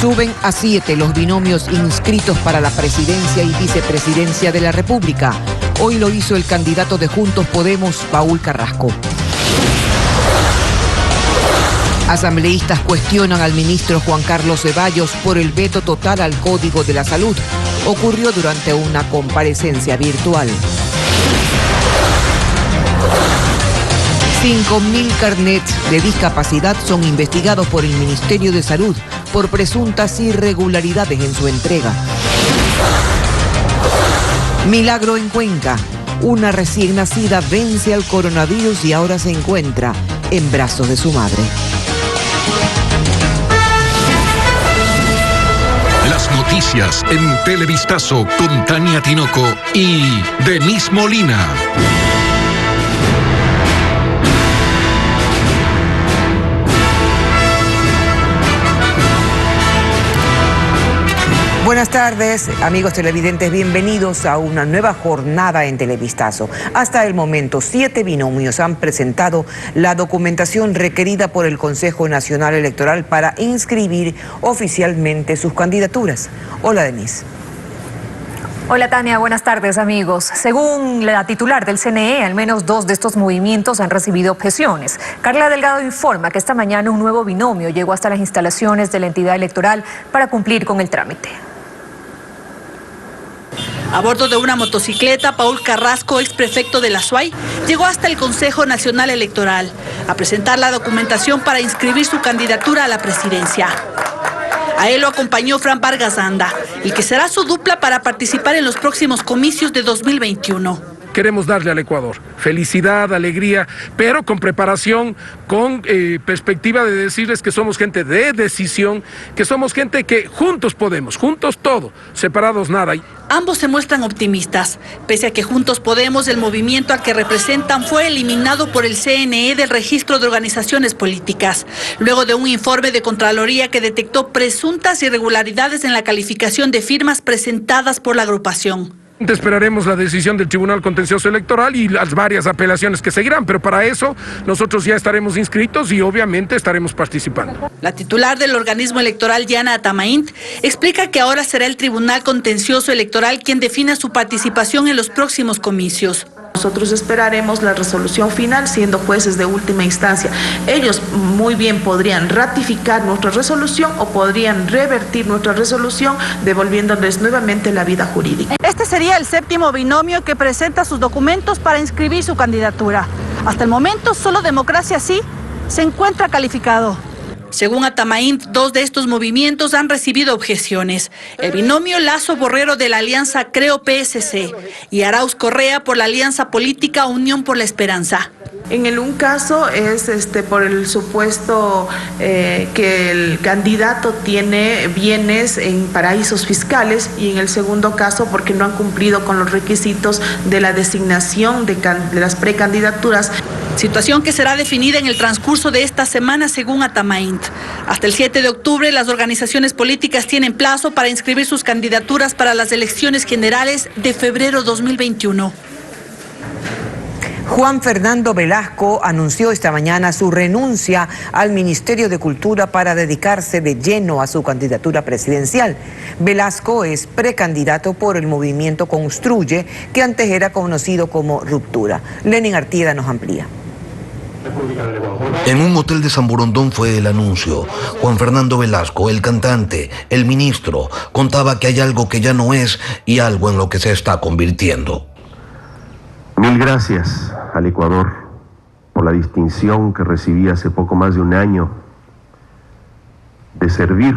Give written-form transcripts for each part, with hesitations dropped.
Suben a 7 los binomios inscritos para la presidencia y vicepresidencia de la República. Hoy lo hizo el candidato de Juntos Podemos, Paul Carrasco. Asambleístas cuestionan al ministro Juan Carlos Ceballos por el veto total al Código de la Salud. Ocurrió durante una comparecencia virtual. 5.000 carnets de discapacidad son investigados por el Ministerio de Salud por presuntas irregularidades en su entrega. Milagro en Cuenca. Una recién nacida vence al coronavirus y ahora se encuentra en brazos de su madre. Las noticias en Televistazo con Tania Tinoco y Denise Molina. Buenas tardes, amigos televidentes, bienvenidos a una nueva jornada en Televistazo. Hasta el momento, 7 binomios han presentado la documentación requerida por el Consejo Nacional Electoral para inscribir oficialmente sus candidaturas. Hola, Denise. Hola Tania, buenas tardes amigos. Según la titular del CNE, al menos 2 de estos movimientos han recibido objeciones. Carla Delgado informa que esta mañana un nuevo binomio llegó hasta las instalaciones de la entidad electoral para cumplir con el trámite. A bordo de una motocicleta, Paul Carrasco, exprefecto de la SUAY, llegó hasta el Consejo Nacional Electoral a presentar la documentación para inscribir su candidatura a la presidencia. A él lo acompañó Fran Vargas Anda, el que será su dupla para participar en los próximos comicios de 2021. Queremos darle al Ecuador felicidad, alegría, pero con preparación, con perspectiva de decirles que somos gente de decisión, que somos gente que juntos podemos, juntos todo, separados nada. Ambos se muestran optimistas, pese a que Juntos Podemos, el movimiento al que representan, fue eliminado por el CNE del registro de organizaciones políticas, luego de un informe de Contraloría que detectó presuntas irregularidades en la calificación de firmas presentadas por la agrupación. Esperaremos la decisión del Tribunal Contencioso Electoral y las varias apelaciones que seguirán, pero para eso nosotros ya estaremos inscritos y obviamente estaremos participando. La titular del organismo electoral, Yana Atamaint, explica que ahora será el Tribunal Contencioso Electoral quien defina su participación en los próximos comicios. Nosotros esperaremos la resolución final siendo jueces de última instancia. Ellos muy bien podrían ratificar nuestra resolución o podrían revertir nuestra resolución devolviéndoles nuevamente la vida jurídica. Este sería el 7º binomio que presenta sus documentos para inscribir su candidatura. Hasta el momento, solo Democracia Sí se encuentra calificado. Según Atamaint, 2 de estos movimientos han recibido objeciones. El binomio Lazo Borrero de la Alianza Creo PSC y Arauz Correa por la Alianza Política Unión por la Esperanza. En un caso es por el supuesto que el candidato tiene bienes en paraísos fiscales y en el segundo caso porque no han cumplido con los requisitos de la designación de las precandidaturas. Situación que será definida en el transcurso de esta semana según Atamaint. Hasta el 7 de octubre las organizaciones políticas tienen plazo para inscribir sus candidaturas para las elecciones generales de febrero 2021. Juan Fernando Velasco anunció esta mañana su renuncia al Ministerio de Cultura para dedicarse de lleno a su candidatura presidencial. Velasco es precandidato por el movimiento Construye, que antes era conocido como Ruptura. Lenin Artieda nos amplía. En un hotel de San Borondón fue el anuncio. Juan Fernando Velasco, el cantante, el ministro, contaba que hay algo que ya no es y algo en lo que se está convirtiendo. Mil gracias al Ecuador por la distinción que recibí hace poco más de un año de servir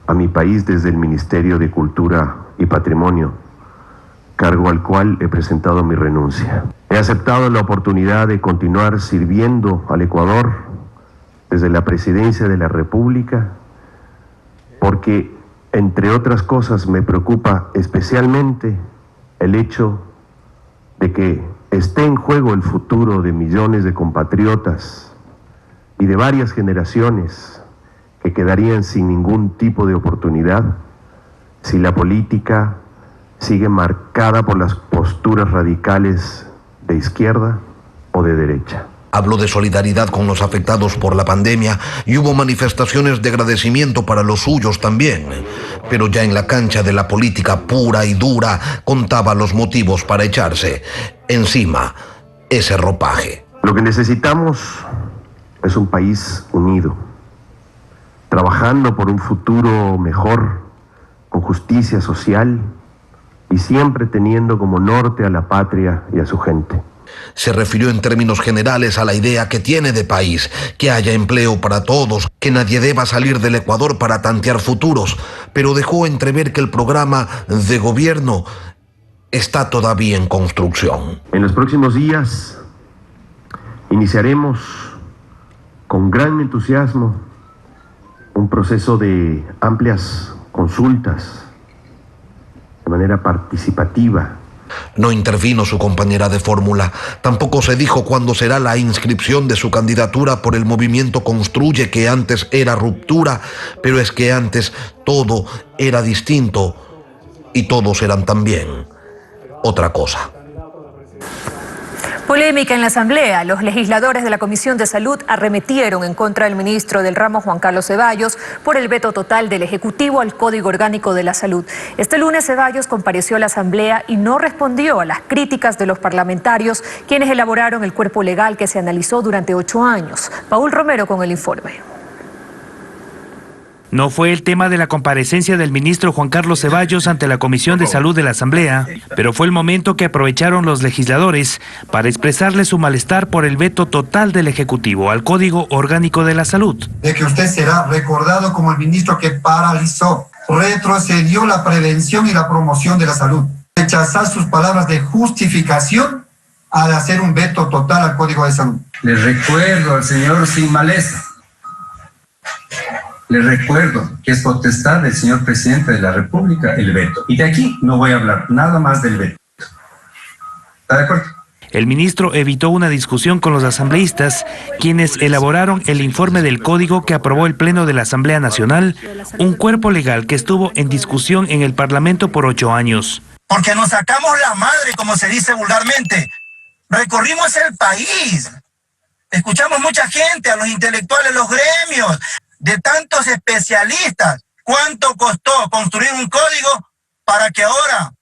a mi país desde el Ministerio de Cultura y Patrimonio, cargo al cual he presentado mi renuncia. He aceptado la oportunidad de continuar sirviendo al Ecuador desde la Presidencia de la República porque, entre otras cosas, me preocupa especialmente el hecho de que esté en juego el futuro de millones de compatriotas y de varias generaciones que quedarían sin ningún tipo de oportunidad si la política sigue marcada por las posturas radicales de izquierda o de derecha. Habló de solidaridad con los afectados por la pandemia y hubo manifestaciones de agradecimiento para los suyos también. Pero ya en la cancha de la política pura y dura contaba los motivos para echarse encima ese ropaje. Lo que necesitamos es un país unido, trabajando por un futuro mejor, con justicia social y siempre teniendo como norte a la patria y a su gente. Se refirió en términos generales a la idea que tiene de país, que haya empleo para todos, que nadie deba salir del Ecuador para tantear futuros, pero dejó entrever que el programa de gobierno está todavía en construcción. En los próximos días iniciaremos con gran entusiasmo un proceso de amplias consultas de manera participativa. No intervino su compañera de fórmula. Tampoco se dijo cuándo será la inscripción de su candidatura por el movimiento Construye, que antes era Ruptura, pero es que antes todo era distinto y todos eran también otra cosa. Polémica en la Asamblea. Los legisladores de la Comisión de Salud arremetieron en contra del ministro del ramo, Juan Carlos Ceballos, por el veto total del Ejecutivo al Código Orgánico de la Salud. Este lunes Ceballos compareció a la Asamblea y no respondió a las críticas de los parlamentarios, quienes elaboraron el cuerpo legal que se analizó durante 8 años. Paul Romero con el informe. No fue el tema de la comparecencia del ministro Juan Carlos Ceballos ante la Comisión de Salud de la Asamblea, pero fue el momento que aprovecharon los legisladores para expresarle su malestar por el veto total del Ejecutivo al Código Orgánico de la Salud. De que usted será recordado como el ministro que paralizó, retrocedió la prevención y la promoción de la salud. Rechazar sus palabras de justificación al hacer un veto total al Código de Salud. Le recuerdo al señor Sin Maleza. Le recuerdo que es potestad del señor presidente de la República el veto. Y de aquí no voy a hablar nada más del veto. ¿Está de acuerdo? El ministro evitó una discusión con los asambleístas, quienes elaboraron el informe del código que aprobó el Pleno de la Asamblea Nacional, un cuerpo legal que estuvo en discusión en el Parlamento por 8 años. Porque nos sacamos la madre, como se dice vulgarmente. Recorrimos el país. Escuchamos mucha gente, a los intelectuales, los gremios, de tantos especialistas. ¿Cuánto costó construir un código para que ahora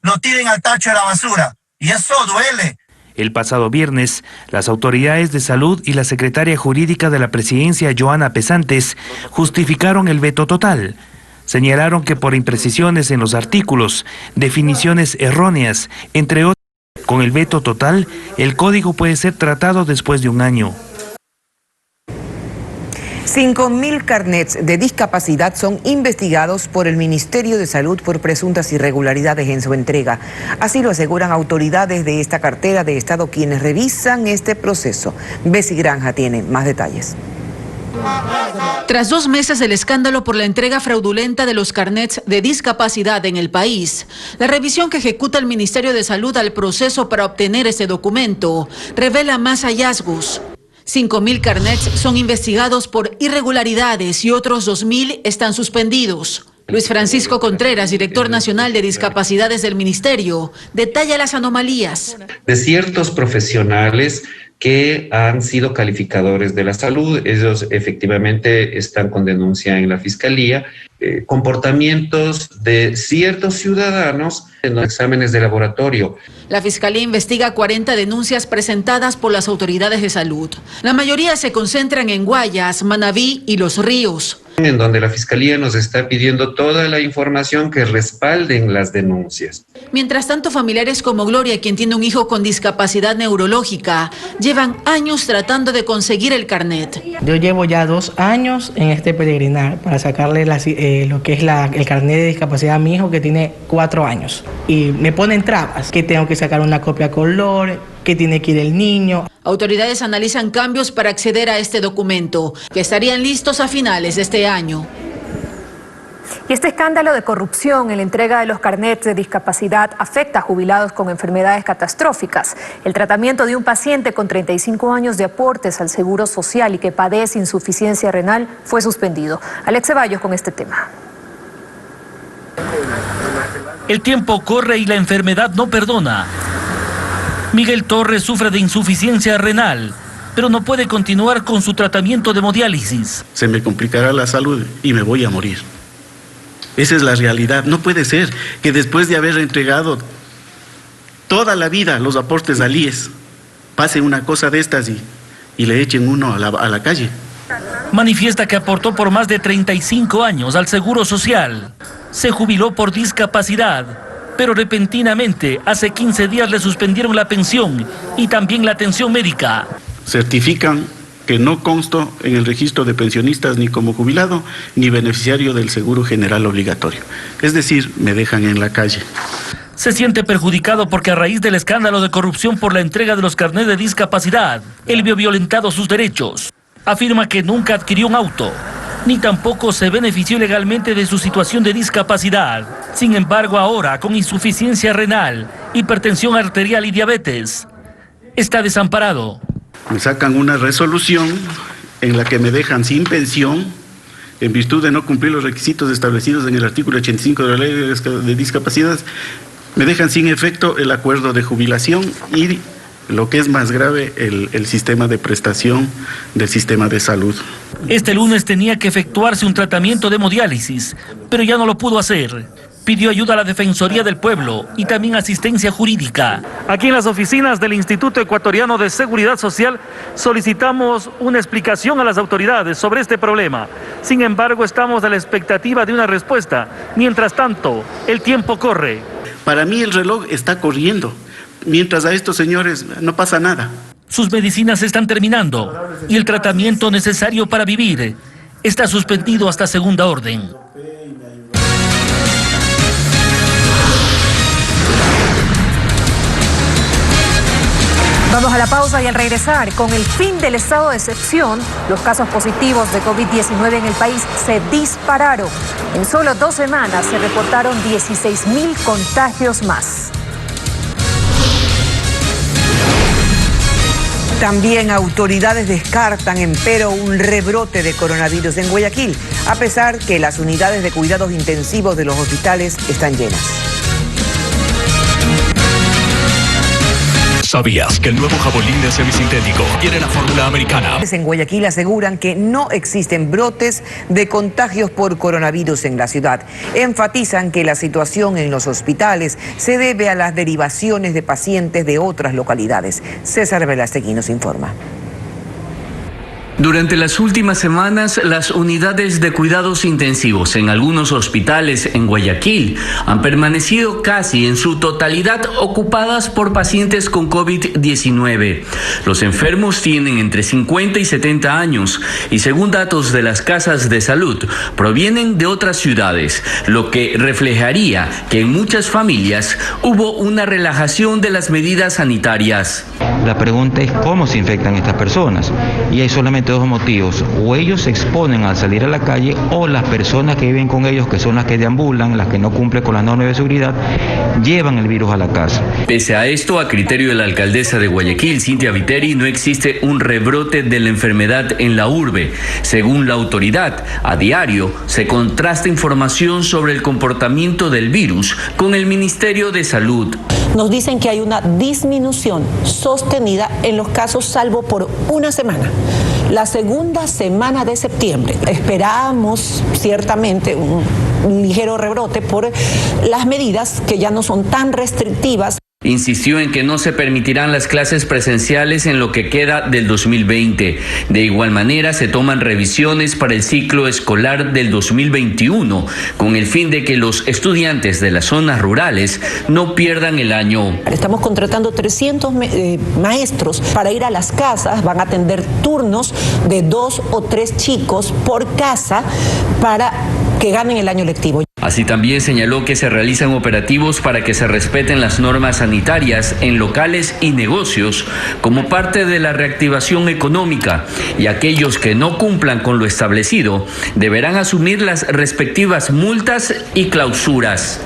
lo tiren al tacho de la basura? Y eso duele. El pasado viernes, las autoridades de salud y la secretaria jurídica de la presidencia, Joana Pesantes, justificaron el veto total. Señalaron que por imprecisiones en los artículos, definiciones erróneas, entre otros, con el veto total, el código puede ser tratado después de 1 año. 5.000 carnets de discapacidad son investigados por el Ministerio de Salud por presuntas irregularidades en su entrega. Así lo aseguran autoridades de esta cartera de Estado quienes revisan este proceso. Bessie Granja tiene más detalles. Tras 2 meses del escándalo por la entrega fraudulenta de los carnets de discapacidad en el país, la revisión que ejecuta el Ministerio de Salud al proceso para obtener este documento revela más hallazgos. 5.000 carnets son investigados por irregularidades y otros 2.000 están suspendidos. Luis Francisco Contreras, director nacional de discapacidades del Ministerio, detalla las anomalías. De ciertos profesionales que han sido calificadores de la salud, ellos efectivamente están con denuncia en la Fiscalía, comportamientos de ciertos ciudadanos en los exámenes de laboratorio. La Fiscalía investiga 40 denuncias presentadas por las autoridades de salud. La mayoría se concentran en Guayas, Manabí y Los Ríos, en donde la Fiscalía nos está pidiendo toda la información que respalden las denuncias. Mientras tanto, familiares como Gloria, quien tiene un hijo con discapacidad neurológica, llevan años tratando de conseguir el carnet. Yo llevo ya 2 años en este peregrinar para sacarle lo que es el carnet de discapacidad a mi hijo, que tiene 4 años. Y me ponen trabas, que tengo que sacar una copia a color, que tiene que ir el niño. Autoridades analizan cambios para acceder a este documento, que estarían listos a finales de este año. Y este escándalo de corrupción en la entrega de los carnets de discapacidad afecta a jubilados con enfermedades catastróficas. El tratamiento de un paciente con 35 años de aportes al Seguro Social y que padece insuficiencia renal fue suspendido. Alex Ceballos con este tema. El tiempo corre y la enfermedad no perdona. Miguel Torres sufre de insuficiencia renal pero no puede continuar con su tratamiento de hemodiálisis. Se me complicará la salud y me voy a morir. Esa es la realidad. No puede ser que después de haber entregado toda la vida los aportes al IES, pase una cosa de estas y le echen uno a la calle. Manifiesta que aportó por más de 35 años al Seguro Social. Se jubiló por discapacidad, pero repentinamente hace 15 días le suspendieron la pensión y también la atención médica. Certifican que no consto en el registro de pensionistas ni como jubilado ni beneficiario del Seguro General Obligatorio. Es decir, me dejan en la calle. Se siente perjudicado porque a raíz del escándalo de corrupción por la entrega de los carnets de discapacidad, él vio violentados sus derechos. Afirma que nunca adquirió un auto, ni tampoco se benefició legalmente de su situación de discapacidad. Sin embargo, ahora, con insuficiencia renal, hipertensión arterial y diabetes, está desamparado. Me sacan una resolución en la que me dejan sin pensión en virtud de no cumplir los requisitos establecidos en el artículo 85 de la Ley de Discapacidad. Me dejan sin efecto el acuerdo de jubilación y, lo que es más grave, el sistema de prestación del sistema de salud. Este lunes tenía que efectuarse un tratamiento de hemodiálisis, pero ya no lo pudo hacer. Pidió ayuda a la Defensoría del Pueblo y también asistencia jurídica. Aquí en las oficinas del Instituto Ecuatoriano de Seguridad Social solicitamos una explicación a las autoridades sobre este problema. Sin embargo, estamos a la expectativa de una respuesta. Mientras tanto, el tiempo corre. Para mí el reloj está corriendo, mientras a estos señores no pasa nada. Sus medicinas están terminando y el tratamiento necesario para vivir está suspendido hasta segunda orden. Vamos a la pausa y al regresar, con el fin del estado de excepción, los casos positivos de COVID-19 en el país se dispararon. En solo 2 semanas se reportaron 16.000 contagios más. También autoridades descartan, empero, un rebrote de coronavirus en Guayaquil, a pesar que las unidades de cuidados intensivos de los hospitales están llenas. ¿Sabías que el nuevo Javelin semisintético tiene la fórmula americana? En Guayaquil aseguran que no existen brotes de contagios por coronavirus en la ciudad. Enfatizan que la situación en los hospitales se debe a las derivaciones de pacientes de otras localidades. César Velastegui nos informa. Durante las últimas semanas, las unidades de cuidados intensivos en algunos hospitales en Guayaquil han permanecido casi en su totalidad ocupadas por pacientes con COVID-19. Los enfermos tienen entre 50 y 70 años y, según datos de las casas de salud, provienen de otras ciudades, lo que reflejaría que en muchas familias hubo una relajación de las medidas sanitarias. La pregunta es cómo se infectan estas personas, y hay solamente 2 motivos: o ellos se exponen al salir a la calle, o las personas que viven con ellos, que son las que deambulan, las que no cumplen con las normas de seguridad, llevan el virus a la casa. Pese a esto, a criterio de la alcaldesa de Guayaquil, Cintia Viteri, no existe un rebrote de la enfermedad en la urbe. Según la autoridad, a diario se contrasta información sobre el comportamiento del virus con el Ministerio de Salud. Nos dicen que hay una disminución sostenida en los casos, salvo por una semana. La segunda semana de septiembre esperábamos ciertamente un ligero rebrote por las medidas que ya no son tan restrictivas. Insistió en que no se permitirán las clases presenciales en lo que queda del 2020. De igual manera, se toman revisiones para el ciclo escolar del 2021, con el fin de que los estudiantes de las zonas rurales no pierdan el año. Estamos contratando 300 maestros para ir a las casas. Van a atender turnos de 2 o 3 chicos por casa para que ganen el año lectivo. Así también señaló que se realizan operativos para que se respeten las normas sanitarias en locales y negocios como parte de la reactivación económica, y aquellos que no cumplan con lo establecido deberán asumir las respectivas multas y clausuras.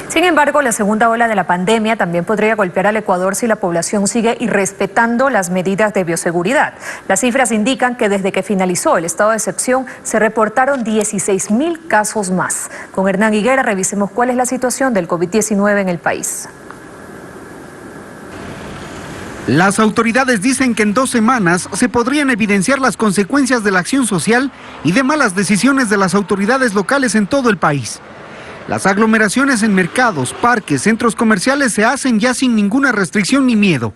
Sin embargo, la segunda ola de la pandemia también podría golpear al Ecuador si la población sigue irrespetando las medidas de bioseguridad. Las cifras indican que desde que finalizó el estado de excepción se reportaron 16.000 casos más. Con Hernán Higuera revisemos cuál es la situación del COVID-19 en el país. Las autoridades dicen que en 2 semanas se podrían evidenciar las consecuencias de la acción social y de malas decisiones de las autoridades locales en todo el país. Las aglomeraciones en mercados, parques, centros comerciales se hacen ya sin ninguna restricción ni miedo.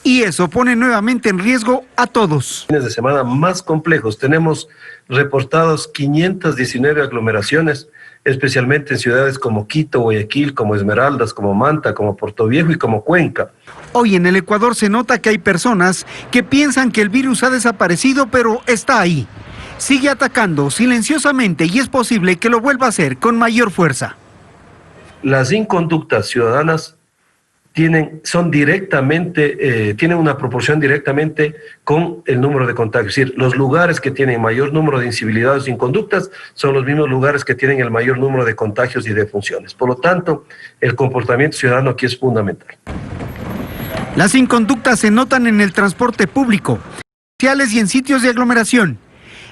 Y eso pone nuevamente en riesgo a todos. Fines de semana más complejos. Tenemos reportados 519 aglomeraciones, especialmente en ciudades como Quito, Guayaquil, como Esmeraldas, como Manta, como Portoviejo y como Cuenca. Hoy en el Ecuador se nota que hay personas que piensan que el virus ha desaparecido, pero está ahí. Sigue atacando silenciosamente y es posible que lo vuelva a hacer con mayor fuerza. Las inconductas ciudadanas tienen una proporción directamente con el número de contagios. Es decir, los lugares que tienen mayor número de incivilidades e inconductas son los mismos lugares que tienen el mayor número de contagios y defunciones. Por lo tanto, el comportamiento ciudadano aquí es fundamental. Las inconductas se notan en el transporte público, sociales y en sitios de aglomeración.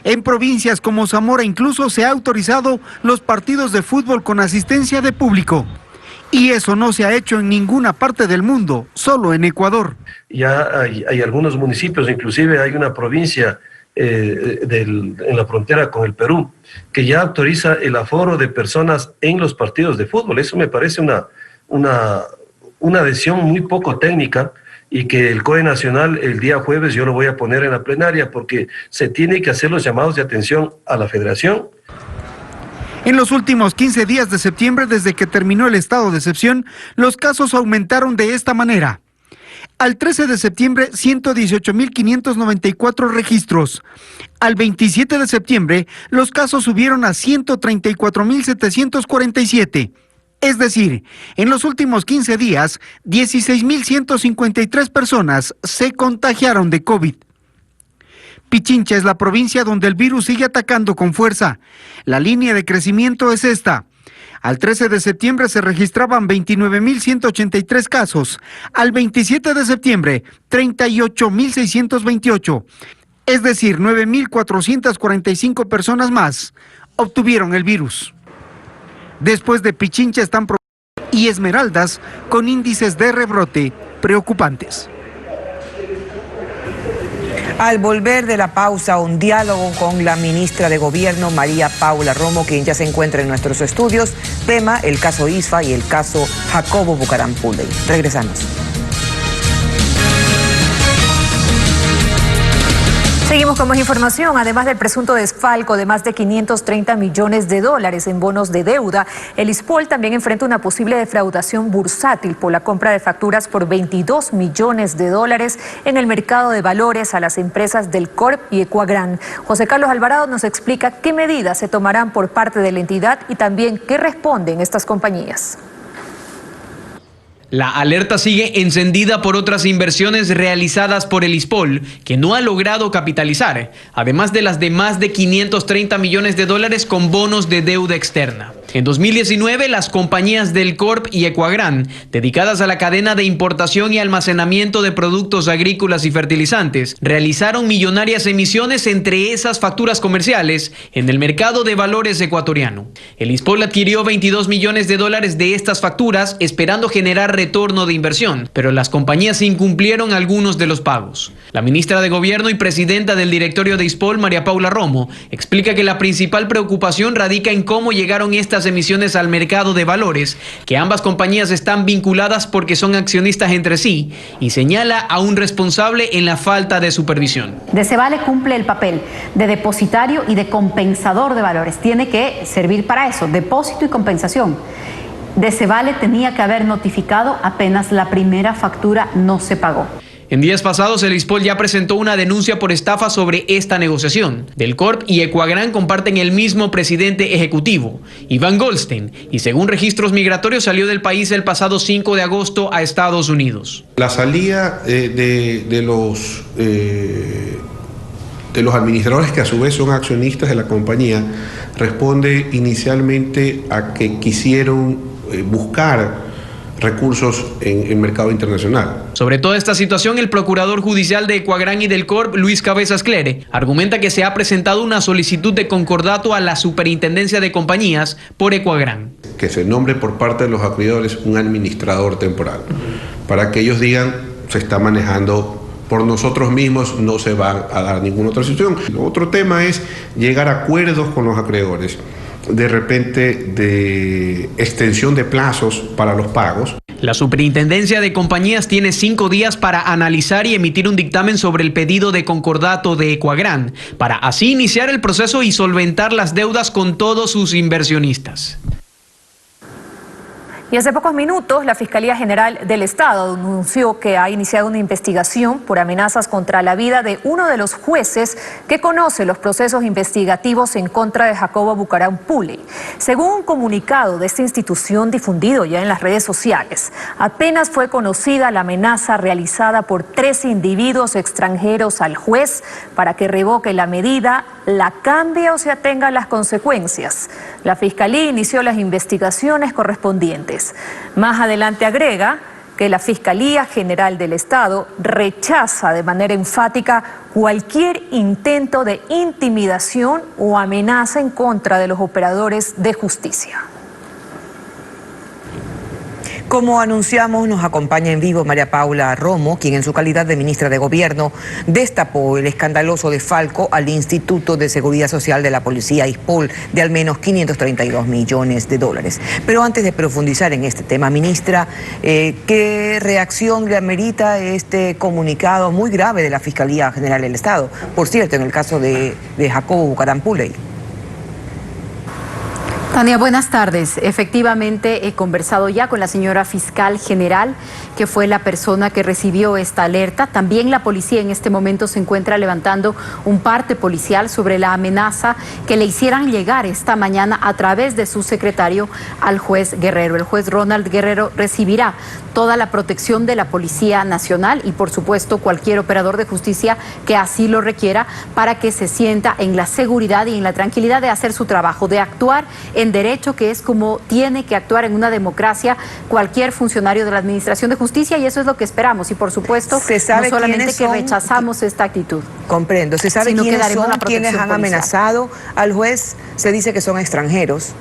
En provincias como Zamora incluso se ha autorizado los partidos de fútbol con asistencia de público. Y eso no se ha hecho en ninguna parte del mundo, solo en Ecuador. Ya hay algunos municipios, inclusive hay una provincia en la frontera con el Perú, que ya autoriza el aforo de personas en los partidos de fútbol. Eso me parece una decisión muy poco técnica y que el COE Nacional el día jueves yo lo voy a poner en la plenaria porque se tiene que hacer los llamados de atención a la federación. En los últimos 15 días de septiembre, desde que terminó el estado de excepción, los casos aumentaron de esta manera. Al 13 de septiembre, 118.594 registros. Al 27 de septiembre, los casos subieron a 134.747. Es decir, en los últimos 15 días, 16.153 personas se contagiaron de COVID. Pichincha es la provincia donde el virus sigue atacando con fuerza. La línea de crecimiento es esta. Al 13 de septiembre se registraban 29.183 casos. Al 27 de septiembre, 38.628. Es decir, 9.445 personas más obtuvieron el virus. Después de Pichincha están y Esmeraldas con índices de rebrote preocupantes. Al volver de la pausa, un diálogo con la ministra de Gobierno, María Paula Romo, quien ya se encuentra en nuestros estudios. Tema, el caso ISFA y el caso Jacobo Bucaram Puley. Regresamos. Seguimos con más información. Además del presunto desfalco de más de 530 millones de dólares en bonos de deuda, el ISPOL también enfrenta una posible defraudación bursátil por la compra de facturas por 22 millones de dólares en el mercado de valores a las empresas del Corp y Ecuagran. José Carlos Alvarado nos explica qué medidas se tomarán por parte de la entidad y también qué responden estas compañías. La alerta sigue encendida por otras inversiones realizadas por el ISPOL, que no ha logrado capitalizar, además de las de más de 530 millones de dólares con bonos de deuda externa. En 2019, las compañías del Corp y Ecuagran, dedicadas a la cadena de importación y almacenamiento de productos agrícolas y fertilizantes, realizaron millonarias emisiones entre esas facturas comerciales en el mercado de valores ecuatoriano. El ISPOL adquirió 22 millones de dólares de estas facturas esperando generar retorno de inversión, pero las compañías incumplieron algunos de los pagos. La ministra de Gobierno y presidenta del directorio de ISPOL, María Paula Romo, explica que la principal preocupación radica en cómo llegaron estas emisiones al mercado de valores, que ambas compañías están vinculadas porque son accionistas entre sí, y señala a un responsable en la falta de supervisión. Decevale cumple el papel de depositario y de compensador de valores. Tiene que servir para eso, depósito y compensación. Decevale tenía que haber notificado apenas la primera factura no se pagó. En días pasados, el ISPOL ya presentó una denuncia por estafa sobre esta negociación. Del Corp y Ecuagran comparten el mismo presidente ejecutivo, Iván Goldstein, y según registros migratorios salió del país el pasado 5 de agosto a Estados Unidos. La salida de los administradores, que a su vez son accionistas de la compañía, responde inicialmente a que quisieron buscar recursos en el mercado internacional. Sobre toda esta situación, el procurador judicial de Ecuagran y del Corp, Luis Cabezas Clere, argumenta que se ha presentado una solicitud de concordato a la Superintendencia de Compañías por Ecuagran. Que se nombre por parte de los acreedores un administrador temporal, para que ellos digan se está manejando por nosotros mismos, no se va a dar ninguna otra situación. Otro tema es llegar a acuerdos con los acreedores, de repente de extensión de plazos para los pagos. La Superintendencia de Compañías tiene 5 días para analizar y emitir un dictamen sobre el pedido de concordato de Ecuagran, para así iniciar el proceso y solventar las deudas con todos sus inversionistas. Y hace pocos minutos, la Fiscalía General del Estado anunció que ha iniciado una investigación por amenazas contra la vida de uno de los jueces que conoce los procesos investigativos en contra de Jacobo Bucaram Puley. Según un comunicado de esta institución difundido ya en las redes sociales, apenas fue conocida la amenaza realizada por 3 individuos extranjeros al juez para que revoque la medida, la cambie o se atenga a las consecuencias. La Fiscalía inició las investigaciones correspondientes. Más adelante agrega que la Fiscalía General del Estado rechaza de manera enfática cualquier intento de intimidación o amenaza en contra de los operadores de justicia. Como anunciamos, nos acompaña en vivo María Paula Romo, quien en su calidad de ministra de Gobierno destapó el escandaloso desfalco al Instituto de Seguridad Social de la Policía, ISPOL, de al menos 532 millones de dólares. Pero antes de profundizar en este tema, ministra, ¿qué reacción le amerita este comunicado muy grave de la Fiscalía General del Estado? Por cierto, en el caso de Jacobo Bucaram Puley. Tania, buenas tardes. Efectivamente, he conversado ya con la señora fiscal general, que fue la persona que recibió esta alerta. También la policía en este momento se encuentra levantando un parte policial sobre la amenaza que le hicieran llegar esta mañana a través de su secretario al juez Guerrero. El juez Ronald Guerrero recibirá toda la protección de la Policía Nacional y, por supuesto, cualquier operador de justicia que así lo requiera, para que se sienta en la seguridad y en la tranquilidad de hacer su trabajo, de actuar en derecho, que es como tiene que actuar en una democracia cualquier funcionario de la Administración de Justicia, y eso es lo que esperamos. Y por supuesto, no solamente que rechazamos esta actitud. Comprendo. ¿Se sabe quiénes son quienes han amenazado al juez? Se dice que son extranjeros.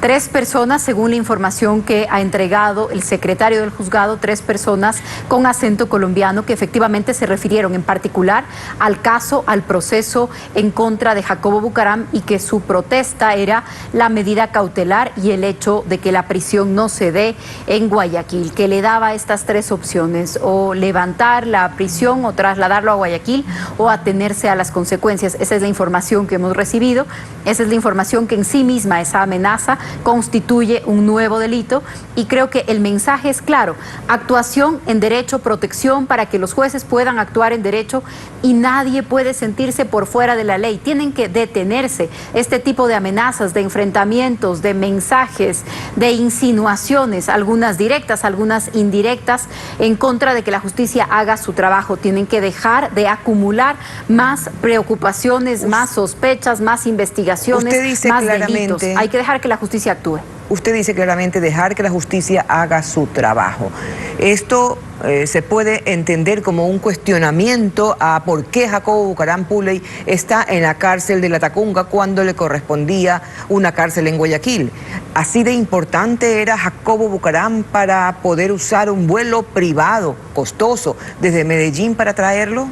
3 personas, según la información que ha entregado el secretario del juzgado, 3 personas con acento colombiano que efectivamente se refirieron en particular al caso, al proceso en contra de Jacobo Bucaram, y que su protesta era la medida cautelar y el hecho de que la prisión no se dé en Guayaquil, que le daba estas 3 opciones: o levantar la prisión, o trasladarlo a Guayaquil, o atenerse a las consecuencias. Esa es la información que hemos recibido, esa es la información que en sí misma, esa amenaza, constituye un nuevo delito, y creo que el mensaje es claro: actuación en derecho, protección para que los jueces puedan actuar en derecho, y nadie puede sentirse por fuera de la ley. Tienen que detenerse este tipo de amenazas, de enfrentamientos, de mensajes, de insinuaciones, algunas directas, algunas indirectas, en contra de que la justicia haga su trabajo. Tienen que dejar de acumular más preocupaciones, más sospechas, más investigaciones, más delitos. Hay que dejar que la justicia actúe. Usted dice claramente dejar que la justicia haga su trabajo. Esto se puede entender como un cuestionamiento a por qué Jacobo Bucaram Puley está en la cárcel de La Tacunga cuando le correspondía una cárcel en Guayaquil. ¿Así de importante era Jacobo Bucaram para poder usar un vuelo privado costoso desde Medellín para traerlo?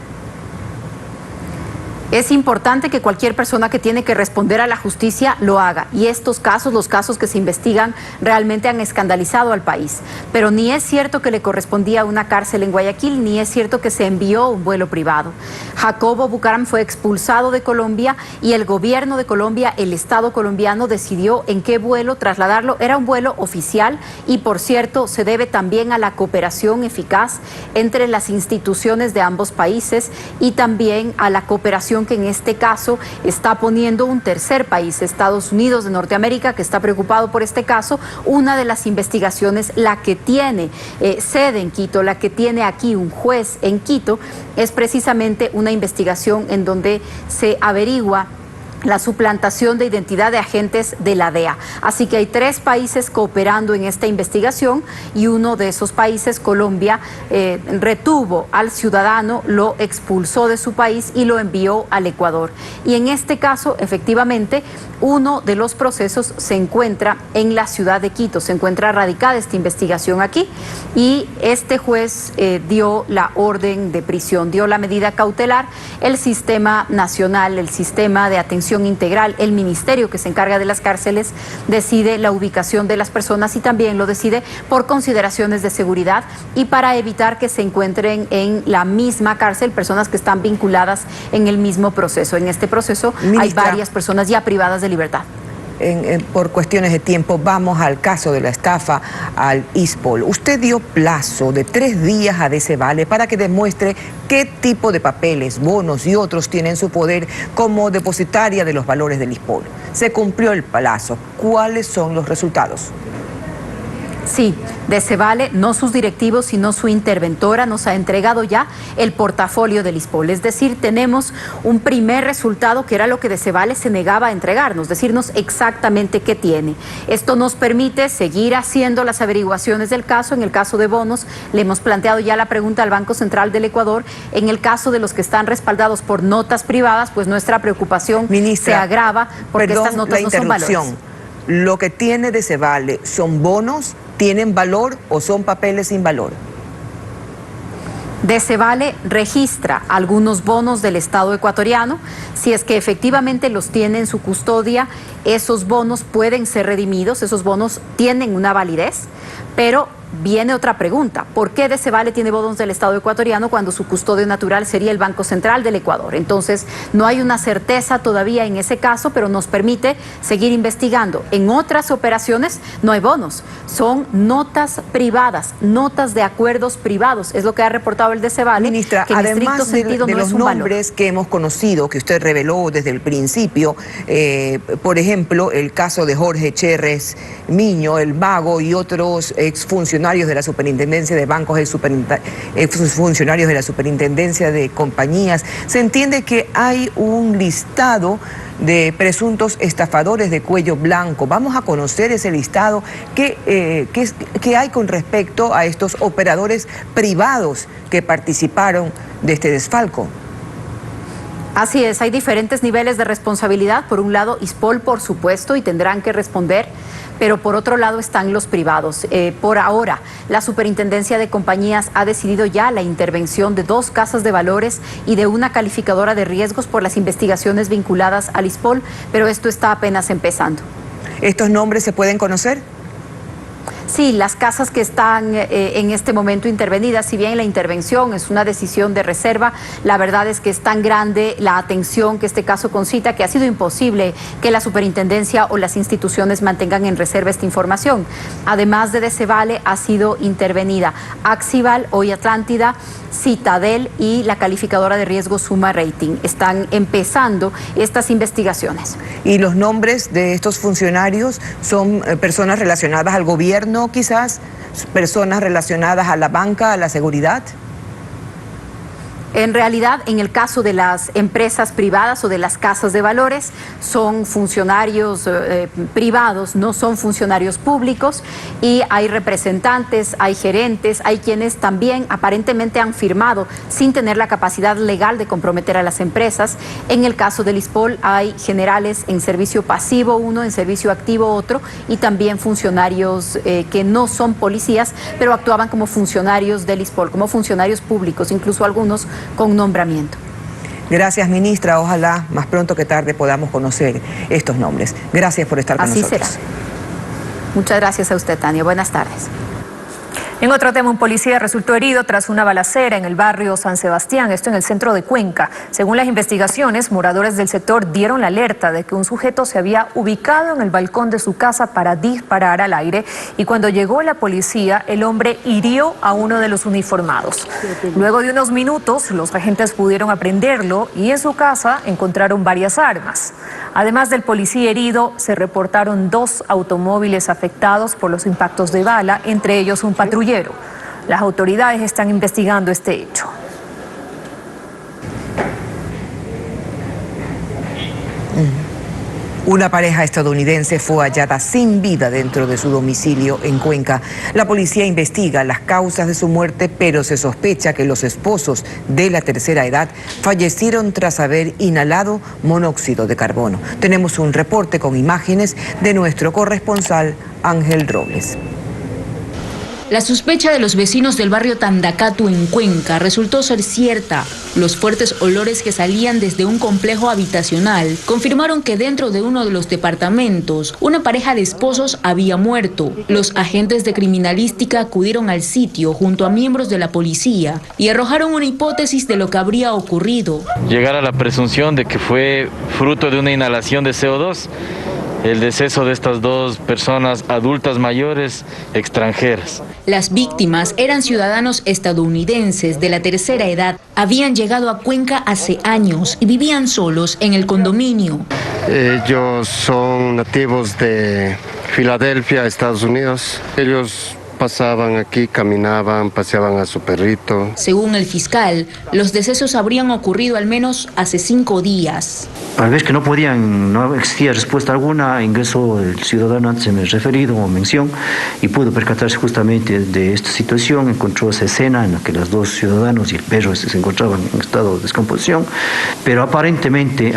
Es importante que cualquier persona que tiene que responder a la justicia lo haga, y estos casos, los casos que se investigan, realmente han escandalizado al país. Pero ni es cierto que le correspondía una cárcel en Guayaquil, ni es cierto que se envió un vuelo privado. Jacobo Bucaram fue expulsado de Colombia, y el gobierno de Colombia, el Estado colombiano, decidió en qué vuelo trasladarlo. Era un vuelo oficial, y por cierto se debe también a la cooperación eficaz entre las instituciones de ambos países, y también a la cooperación que en este caso está poniendo un tercer país, Estados Unidos de Norteamérica, que está preocupado por este caso. Una de las investigaciones, la que tiene sede en Quito, la que tiene aquí un juez en Quito, es precisamente una investigación en donde se averigua la suplantación de identidad de agentes de la DEA. Así que hay 3 países cooperando en esta investigación y uno de esos países, Colombia, retuvo al ciudadano, lo expulsó de su país y lo envió al Ecuador. Y en este caso, efectivamente, uno de los procesos se encuentra en la ciudad de Quito, se encuentra radicada esta investigación aquí y este juez dio la orden de prisión, dio la medida cautelar. El sistema nacional, el sistema de atención integral, el ministerio que se encarga de las cárceles decide la ubicación de las personas y también lo decide por consideraciones de seguridad y para evitar que se encuentren en la misma cárcel personas que están vinculadas en el mismo proceso. En este proceso hay varias personas ya privadas de libertad. Por cuestiones de tiempo, vamos al caso de la estafa al ISPOL. Usted dio plazo de 3 días a Decevale para que demuestre qué tipo de papeles, bonos y otros tiene en su poder como depositaria de los valores del ISPOL. Se cumplió el plazo. ¿Cuáles son los resultados? Sí, Decevale, no sus directivos, sino su interventora, nos ha entregado ya el portafolio del ISPOL. Es decir, tenemos un primer resultado que era lo que Decevale se negaba a entregarnos, decirnos exactamente qué tiene. Esto nos permite seguir haciendo las averiguaciones del caso. En el caso de bonos, le hemos planteado ya la pregunta al Banco Central del Ecuador. En el caso de los que están respaldados por notas privadas, pues nuestra preocupación se agrava porque estas notas no son valores. Lo que tiene Decevale son bonos, ¿tienen valor o son papeles sin valor? Decevale registra algunos bonos del Estado ecuatoriano. Si es que efectivamente los tiene en su custodia, esos bonos pueden ser redimidos, esos bonos tienen una validez, pero viene otra pregunta. ¿Por qué Decevale tiene bonos del Estado ecuatoriano cuando su custodio natural sería el Banco Central del Ecuador? Entonces, no hay una certeza todavía en ese caso, pero nos permite seguir investigando. En otras operaciones no hay bonos, son notas privadas, notas de acuerdos privados. Es lo que ha reportado el Decevale. Ministra, que en además sentido de no los es un nombres valor que hemos conocido, que usted reveló desde el principio, por ejemplo, el caso de Jorge Cherres Miño, el Mago y otros exfuncionarios de la Superintendencia de Bancos, funcionarios de la Superintendencia de Compañías. Se entiende que hay un listado de presuntos estafadores de cuello blanco. Vamos a conocer ese listado. ¿Qué hay con respecto a estos operadores privados que participaron de este desfalco? Así es, hay diferentes niveles de responsabilidad. Por un lado, ISPOL, por supuesto, y tendrán que responder, pero por otro lado están los privados. Por ahora, la Superintendencia de Compañías ha decidido ya la intervención de 2 casas de valores y de una calificadora de riesgos por las investigaciones vinculadas al ISPOL, pero esto está apenas empezando. ¿Estos nombres se pueden conocer? Sí, las casas que están en este momento intervenidas, si bien la intervención es una decisión de reserva, la verdad es que es tan grande la atención que este caso concita que ha sido imposible que la superintendencia o las instituciones mantengan en reserva esta información. Además de Decevale, ha sido intervenida Axival, Hoy Atlántida, Citadel y la calificadora de riesgo Suma Rating. Están empezando estas investigaciones. ¿Y los nombres de estos funcionarios son personas relacionadas al gobierno, quizás? ¿Personas relacionadas a la banca, a la seguridad? En realidad, en el caso de las empresas privadas o de las casas de valores, son funcionarios privados, no son funcionarios públicos, y hay representantes, hay gerentes, hay quienes también aparentemente han firmado sin tener la capacidad legal de comprometer a las empresas. En el caso del ISPOL hay generales en servicio pasivo uno, en servicio activo otro, y también funcionarios que no son policías, pero actuaban como funcionarios del ISPOL, como funcionarios públicos, incluso algunos con nombramiento. Gracias, ministra. Ojalá más pronto que tarde podamos conocer estos nombres. Gracias por estar con nosotros. Así será. Muchas gracias a usted, Tania. Buenas tardes. En otro tema, un policía resultó herido tras una balacera en el barrio San Sebastián, esto en el centro de Cuenca. Según las investigaciones, moradores del sector dieron la alerta de que un sujeto se había ubicado en el balcón de su casa para disparar al aire, y cuando llegó la policía, el hombre hirió a uno de los uniformados. Luego de unos minutos, los agentes pudieron aprenderlo y en su casa encontraron varias armas. Además del policía herido, se reportaron 2 automóviles afectados por los impactos de bala, entre ellos un patrullero. Las autoridades están investigando este hecho. Una pareja estadounidense fue hallada sin vida dentro de su domicilio en Cuenca. La policía investiga las causas de su muerte, pero se sospecha que los esposos de la tercera edad fallecieron tras haber inhalado monóxido de carbono. Tenemos un reporte con imágenes de nuestro corresponsal Ángel Robles. La sospecha de los vecinos del barrio Tandacatu en Cuenca resultó ser cierta. Los fuertes olores que salían desde un complejo habitacional confirmaron que dentro de uno de los departamentos una pareja de esposos había muerto. Los agentes de criminalística acudieron al sitio junto a miembros de la policía y arrojaron una hipótesis de lo que habría ocurrido. Llegar a la presunción de que fue fruto de una inhalación de CO2. El deceso de estas dos personas adultas mayores extranjeras. Las víctimas eran ciudadanos estadounidenses de la tercera edad. Habían llegado a Cuenca hace años y vivían solos en el condominio. Ellos son nativos de Filadelfia, Estados Unidos. Ellos pasaban aquí, caminaban, paseaban a su perrito. Según el fiscal, los decesos habrían ocurrido al menos hace 5 días. Al ver que no existía respuesta alguna, ingresó el ciudadano antes referido o mención y pudo percatarse justamente de esta situación. Encontró esa escena en la que los dos ciudadanos y el perro se encontraban en estado de descomposición, pero aparentemente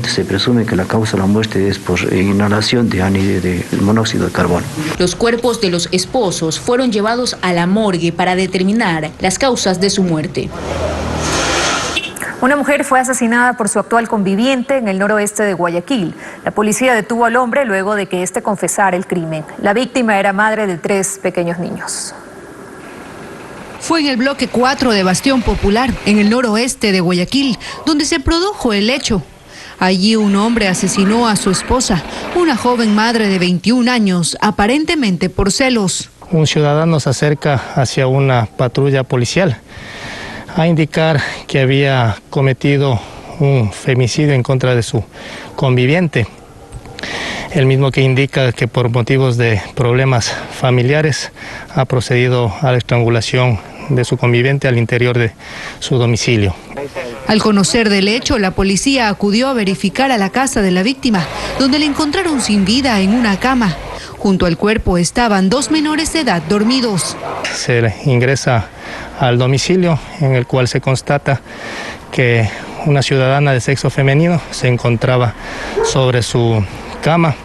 se presume que la causa de la muerte es por inhalación de monóxido de carbono. Los cuerpos de los esposos fueron llevados a la morgue para determinar las causas de su muerte. Una mujer fue asesinada por su actual conviviente en el noroeste de Guayaquil. La policía detuvo al hombre luego de que éste confesara el crimen. La víctima era madre de 3 pequeños niños. Fue en el bloque 4 de Bastión Popular, en el noroeste de Guayaquil, donde se produjo el hecho. Allí un hombre asesinó a su esposa, una joven madre de 21 años, aparentemente por celos. Un ciudadano se acerca hacia una patrulla policial a indicar que había cometido un femicidio en contra de su conviviente. El mismo que indica que por motivos de problemas familiares ha procedido a la estrangulación de su conviviente al interior de su domicilio. Al conocer del hecho, la policía acudió a verificar a la casa de la víctima, donde le encontraron sin vida en una cama. Junto al cuerpo estaban 2 menores de edad dormidos. Se ingresa al domicilio, en el cual se constata que una ciudadana de sexo femenino se encontraba sobre su cama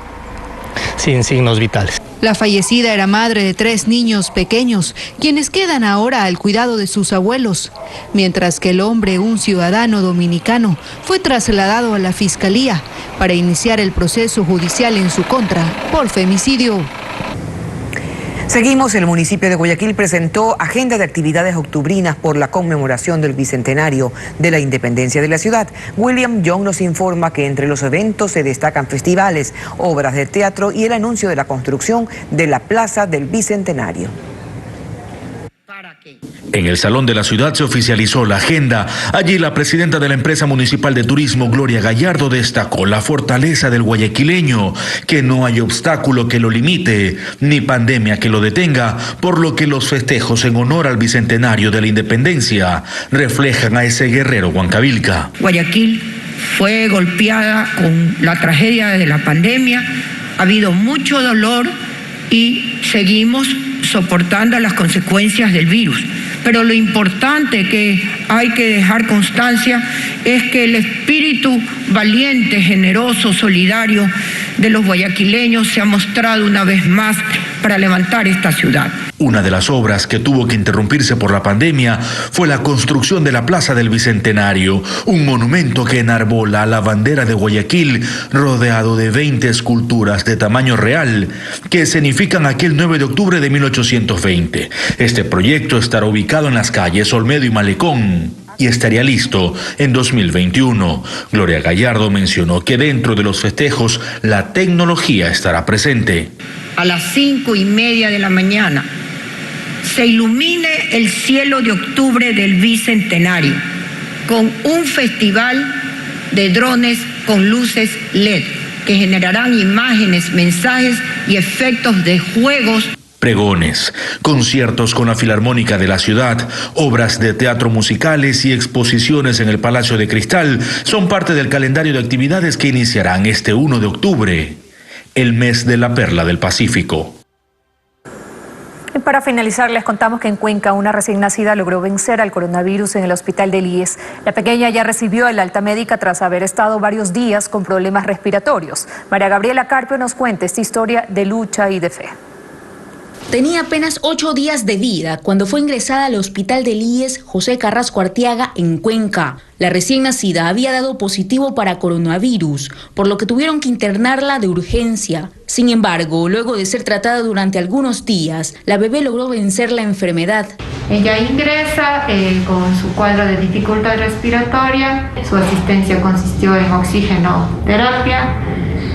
sin signos vitales. La fallecida era madre de 3 niños pequeños, quienes quedan ahora al cuidado de sus abuelos, mientras que el hombre, un ciudadano dominicano, fue trasladado a la fiscalía para iniciar el proceso judicial en su contra por femicidio. Seguimos, el municipio de Guayaquil presentó agenda de actividades octubrinas por la conmemoración del bicentenario de la independencia de la ciudad. William Young nos informa que entre los eventos se destacan festivales, obras de teatro y el anuncio de la construcción de la Plaza del Bicentenario. En el Salón de la Ciudad se oficializó la agenda. Allí la presidenta de la empresa municipal de turismo, Gloria Gallardo, destacó la fortaleza del guayaquileño, que no hay obstáculo que lo limite, ni pandemia que lo detenga, por lo que los festejos en honor al bicentenario de la independencia reflejan a ese guerrero huancavilca. Guayaquil fue golpeada con la tragedia de la pandemia, ha habido mucho dolor y seguimos soportando las consecuencias del virus. Pero lo importante que hay que dejar constancia es que el espíritu valiente, generoso, solidario de los guayaquileños se ha mostrado una vez más para levantar esta ciudad. Una de las obras que tuvo que interrumpirse por la pandemia fue la construcción de la Plaza del Bicentenario, un monumento que enarbola la bandera de Guayaquil, rodeado de 20 esculturas de tamaño real que escenifican aquel 9 de octubre de 1820. Este proyecto estará ubicado en las calles Olmedo y Malecón y estaría listo en 2021. Gloria Gallardo mencionó que dentro de los festejos la tecnología estará presente. A las 5:30 de la mañana se ilumine el cielo de octubre del Bicentenario con un festival de drones con luces LED que generarán imágenes, mensajes y efectos de juegos. pregones, conciertos con la Filarmónica de la ciudad, obras de teatro musicales y exposiciones en el Palacio de Cristal son parte del calendario de actividades que iniciarán este 1 de octubre, el mes de la Perla del Pacífico. Y para finalizar, les contamos que en Cuenca una recién nacida logró vencer al coronavirus en el hospital del IES. La pequeña ya recibió el alta médica tras haber estado varios días con problemas respiratorios. María Gabriela Carpio nos cuenta esta historia de lucha y de fe. Tenía apenas 8 días de vida cuando fue ingresada al hospital del IES José Carrasco Arteaga en Cuenca. La recién nacida había dado positivo para coronavirus, por lo que tuvieron que internarla de urgencia. Sin embargo, luego de ser tratada durante algunos días, la bebé logró vencer la enfermedad. Ella ingresa con su cuadro de dificultad respiratoria. Su asistencia consistió en oxigenoterapia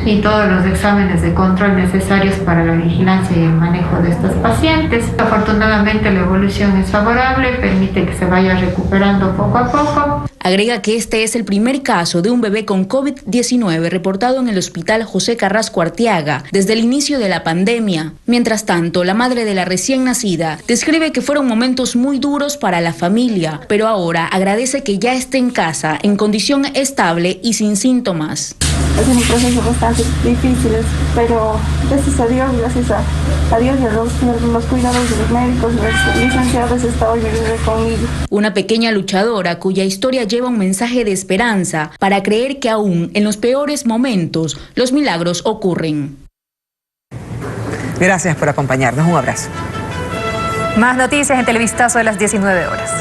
y todos los exámenes de control necesarios para la vigilancia y el manejo de estos pacientes. Afortunadamente la evolución es favorable, permite que se vaya recuperando poco a poco. Agrega que este es el primer caso de un bebé con COVID-19 reportado en el hospital José Carrasco Arteaga desde el inicio de la pandemia. Mientras tanto, la madre de la recién nacida describe que fueron momentos muy duros para la familia, pero ahora agradece que ya esté en casa, en condición estable y sin síntomas. Es un proceso bastante difícil, pero gracias a Dios y a los cuidados de los médicos, los licenciados, está hoy mi bebé conmigo. Una pequeña luchadora cuya historia lleva un mensaje de esperanza para creer que aún en los peores momentos los milagros ocurren. Gracias por acompañarnos. Un abrazo. Más noticias en Televistazo de las 19 horas.